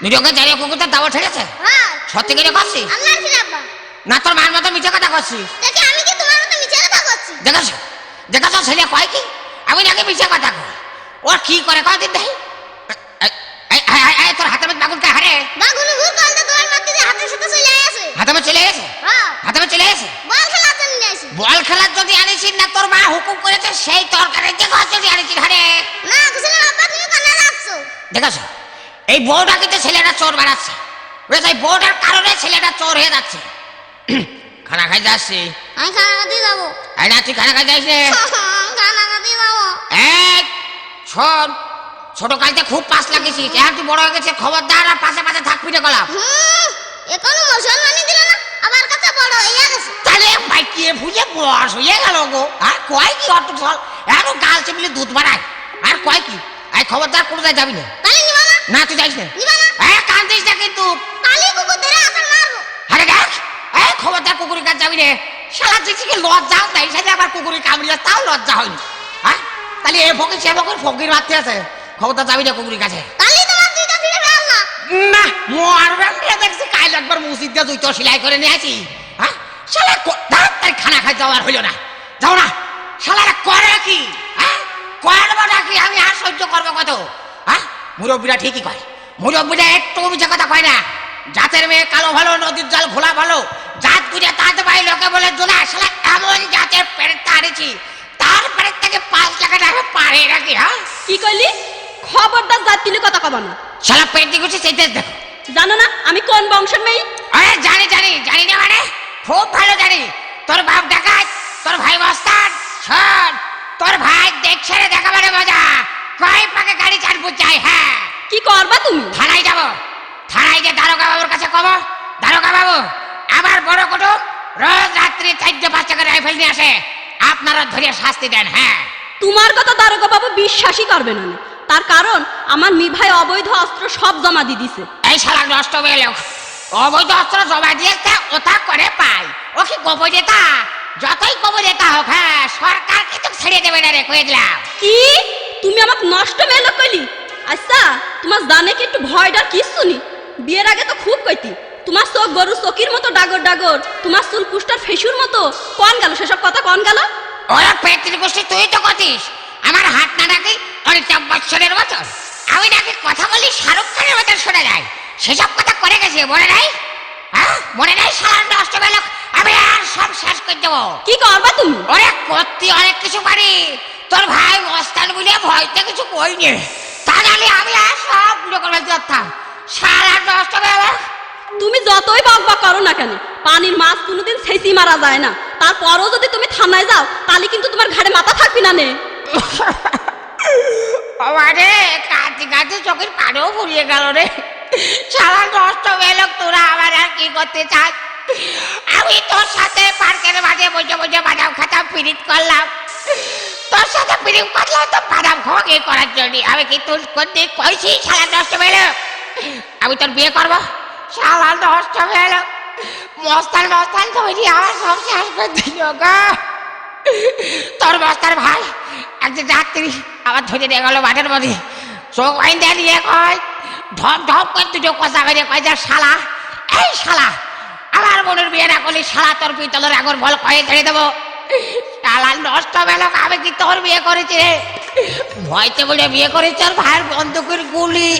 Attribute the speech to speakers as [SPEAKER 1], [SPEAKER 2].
[SPEAKER 1] নিজকে জানিয়ে কুকুরটা দাও ঠেকেছে
[SPEAKER 2] হ্যাঁ
[SPEAKER 1] সত্যি করে করছিস
[SPEAKER 2] আমার কি আব্বা
[SPEAKER 1] না তোর মার মতো মিথ্যে কথা করছিস
[SPEAKER 2] দেখি আমি কি তোমার মতো মিছে কথা করছি
[SPEAKER 1] দেখেছো দেখেছো ছেলে কয় কি আমি নাকি মিথ্যে কথা কই ওর কি করে কদিন দেখ তোর হাতের মধ্যে বাগুন কে হারে
[SPEAKER 2] বাগুন ভুল করতে তোমার মাটি দিয়ে হাতের সাথে চলে আসে
[SPEAKER 1] হাতে মধ্যে চলে গেছে
[SPEAKER 2] হ্যাঁ
[SPEAKER 1] হাতে মধ্যে চলে গেছে
[SPEAKER 2] বল খেলার জন্য নিয়ে আসি
[SPEAKER 1] বল খেলার যদি আনিছিস না তোর মা হুকুম করেছে সেই তরকারি যে ঘর যদি আনিছিস হারে
[SPEAKER 2] না কুশলের আব্বা তুমি কান্না যাচ্ছ
[SPEAKER 1] দেখেছো এই বউটা কিন্তু ছেলেটা চোর বাড়াচ্ছে বুঝেছো এই বউটার কারণে ছেলেটা চোর হয়ে যাচ্ছে খানা খাই যাচ্ছি
[SPEAKER 2] আমি খানা খাতে যাবো
[SPEAKER 1] এই না তুই খানা খাই যাইস রে
[SPEAKER 2] খানা খাতে যাবো
[SPEAKER 1] এই শোন ছোট কালতে খুব পাস লাগিয়েছিস এখন তুই বড় হয়ে গেছে খবরদার আর পাশে পাশে থাকবি না গলাম
[SPEAKER 2] এখনো মুসলমানি দিল না আমার কাছে বড় হইয়া গেছে
[SPEAKER 1] তাহলে বাইকিয়ে ফুজে বস হয়ে গেল গো আর কয় কি অত চল এখন গাল চেপলে দুধ বাড়ায় আর কয় কি এই খবরদার কোনো জায়গায় যাবি না
[SPEAKER 2] তাহলে নিবা না
[SPEAKER 1] না তুই যাইস না
[SPEAKER 2] নিবা না
[SPEAKER 1] কান্দিস না কিন্তু
[SPEAKER 2] তাহলে কুকুর ধরে আসার মারবো
[SPEAKER 1] আরে দেখ খবরদার কুকুরের কাছে যাবি রে শালা চিচিকে লজ্জাও নাই সাথে আবার কুকুরের কামড়িয়ে তাও লজ্জা হয়নি হ্যাঁ তাহলে এ ফকির সে ফকির ফকির মারতে আছে খবরদার যাবি না কুকুরের কাছে
[SPEAKER 2] তাহলে তোমার দুইটা ফিরে ফেল না
[SPEAKER 1] না মরবেন দেখছি কাল একবার মসজিদ দিয়ে দুইটা সেলাই করে নিয়ে আসি হ্যাঁ শালা তার খানা খাই যাওয়ার হইল না যাও না শালারা করে কি হ্যাঁ করবো নাকি আমি আর সহ্য করবো কত হ্যাঁ মুরব্বীরা ঠিকই কয় মুরব্বীরা একটু মিছে কথা কয় না জাতের মেয়ে কালো ভালো নদীর জল ঘোলা ভালো জাত গুজে তাতে পাই লোকে বলে জোলা শালা এমন জাতের পেরেকটা আনেছি তার পেরেক থেকে 5 লাখ টাকা পারে নাকি হ্যাঁ
[SPEAKER 3] কি কইলি খবরদার জাতিলি কথা কবা না
[SPEAKER 1] শালা পেট দিয়ে ঘুরছে সেই দেখো
[SPEAKER 3] জানো না আমি কোন বংশের মেয়ে
[SPEAKER 1] আরে জানি জানি জানি না মানে খুব ভালো জানি তোর বাপ ডাকাত তোর ভাই মস্তান শোন তোর ভাই দেখছে রে দেখাবারে মজা কয় পাকে গাড়ি চাটবো চাই হ্যাঁ
[SPEAKER 3] কি করবা তুমি
[SPEAKER 1] থানায় যাবো থানায় যে দারোগা বাবুর কাছে কব দারোগা বাবু আবার বড় কুটুম রোজ রাত্রি 4-5 টাকা রাইফেল নিয়ে আসে আপনারা ধরে শাস্তি দেন হ্যাঁ
[SPEAKER 3] তোমার কথা দারোগা বাবু বিশ্বাসই করবে না তার কারণ আমার মি ভাই অবৈধ অস্ত্র সব জমা দিয়ে দিছে
[SPEAKER 1] এই শালা নষ্ট হয়ে লোক অবৈধ অস্ত্র জমা দিয়েছে ওটা করে পাই ও কি গোপনীয়তা যতই গোপনীয়তা হোক হ্যাঁ সরকার কিন্তু ছেড়ে দেবে না রে কয়ে দিলাম
[SPEAKER 3] কি তুমি আমাকে নষ্ট মেলো কইলি আচ্ছা তোমার জানে কি একটু ভয় ডর কিছু নি বিয়ের আগে তো খুব কইতি তোমার চোখ গরু চকির মতো ডাগর ডাগর তোমার চুল কুষ্টার ফেসুর মতো কোন গেল সেসব কথা কোন গেল
[SPEAKER 1] ওরা পেটের গোষ্ঠী তুই তো কতিস আমার হাত না নাকি অনেকটা বছরের মতো আমি নাকি কথা বলি শাহরুখ খানের মতো শোনা যায় সেসব কথা করে গেছে মনে নাই হ্যাঁ মনে নাই শালা নষ্ট হয়ে লোক আমি আর সব শেষ করে দেবো
[SPEAKER 3] কি করবা তুমি
[SPEAKER 1] ওরে করতে অনেক কিছু পারি তোর ভাই মস্তান বলে ভয়তে কিছু কইনি তা নাহলে আমি আর সব গুলো করে যেতাম সারা নষ্ট হয়ে গেল
[SPEAKER 3] তুমি যতই বকবক করো না কেন পানির মাছ কোনোদিন ছেঁচি মারা যায় না তারপরও যদি তুমি থানায় যাও তাহলে কিন্তু তোমার ঘাড়ে মাথা থাকবি না নে
[SPEAKER 1] আমারে কাঁদতে কাঁদতে চোখের পানেও ফুরিয়ে গেল রে সারা নষ্ট হয়ে গেল তোরা আমার আর কি করতে চাস আমি তোর সাথে পার্কের মাঝে বসে বসে বাদাম খাতাম পিরিত করলাম তোর সাথে পিরিত করলাম তো বাদাম খাওয়া করার জন্য আমি কি তোর করতে কইছি সারা নষ্ট হয়ে গেল আমি তোর বিয়ে করবো শালা নষ্ট হয়ে গেল মস্তান মস্তান তৈরি আমার সব শেষ করে দিল গো তোর মস্তার ভাই একদিন রাত্রি আবার ধরে নিয়ে গেল মাঠের মধ্যে চোখ আইন দিয়ে নিয়ে কয় ঢপ ঢপ করে দুটো কথা বেরিয়ে কয় যে শালা এই শালা আমার বোনের বিয়ে না করলি শালা তোর পিতলের আগর বল কয়ে ছেড়ে দেবো শালা নষ্ট হয়ে গেল আমি কি তোর বিয়ে করেছি রে ভয়তে বলে বিয়ে করেছি আর ভাইয়ের বন্ধুকের গুলি